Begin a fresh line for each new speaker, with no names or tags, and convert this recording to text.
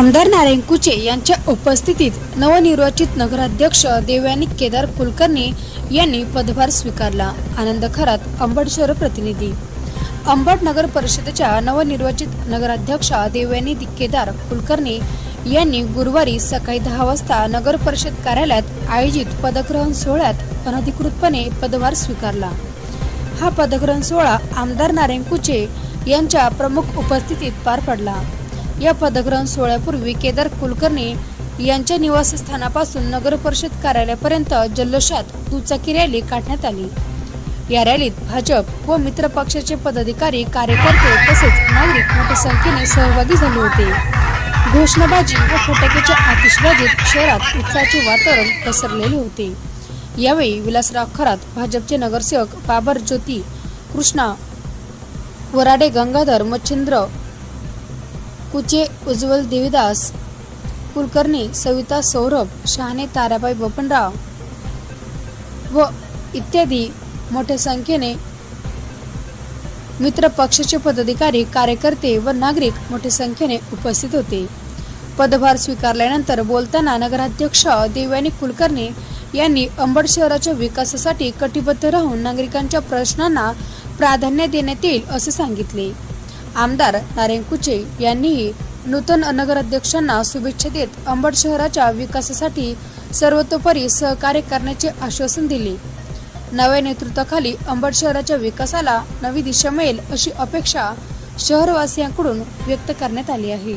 आमदार नारायण कुचे यांच्या उपस्थितीत नवनिर्वाचित नगराध्यक्ष देवयानी केदार कुलकर्णी यांनी पदभार स्वीकारला। आनंद खरात, अंबड शहर प्रतिनिधी। अंबड नगर परिषदेच्या नवनिर्वाचित नगराध्यक्ष देवयानी केदार कुलकर्णी यांनी गुरुवारी सकाळी 10 वाजता नगर परिषद कार्यालयात आयोजित पदग्रहण सोहळ्यात अनधिकृतपणे पदभार स्वीकारला। हा पदग्रहण सोहळा आमदार नारायण कुचे यांच्या प्रमुख उपस्थितीत पार पडला। या पदग्रहण सोहळ्यापूर्वी केदार कुलकर्णी यांच्या निवासस्थानापासून नगर परिषद कार्यालयापर्यंत जल्लोषात दुचाकी रॅली काढण्यात आली। या रॅलीत भाजप व मित्र पक्षाचे पदाधिकारी, कार्यकर्ते तसेच नागरिक मोठ्या संख्येने सहभागी झाले होते। घोषणाबाजी व फटाक्याच्या आतिषबाजीत शहरात उत्साहाचे वातावरण पसरलेले होते। यावेळी विलासराव खरात, भाजपचे नगरसेवक बाबर ज्योती, कृष्णा वराडे, गंगाधर मच्छिंद्र कुचे, उज्ज्वल देवीदास कुलकर्णी, सविता सौरभ शहाणे, ताराबाई बबनराव व इत्यादी मोठ्या संख्येने मित्र पक्षाचे पदाधिकारी, कार्यकर्ते व नागरिक मोठ्या संख्येने उपस्थित होते। पदभार स्वीकारल्यानंतर बोलताना नगराध्यक्ष देवयानी कुलकर्णी यांनी अंबड शहराच्या विकासासाठी कटिबद्ध राहून नागरिकांच्या प्रश्नांना प्राधान्य देण्यात येईल असे सांगितले। आमदार नारायण कुचे यांनीही नूतन नगराध्यक्षांना शुभेच्छा देत अंबड शहराच्या विकासासाठी सर्वतोपरी सहकार्य करण्याचे आश्वासन दिले। नव्या नेतृत्वाखाली अंबड शहराच्या विकासाला नवी दिशा मिळेल अशी अपेक्षा शहरवासियांकडून व्यक्त करण्यात आली आहे।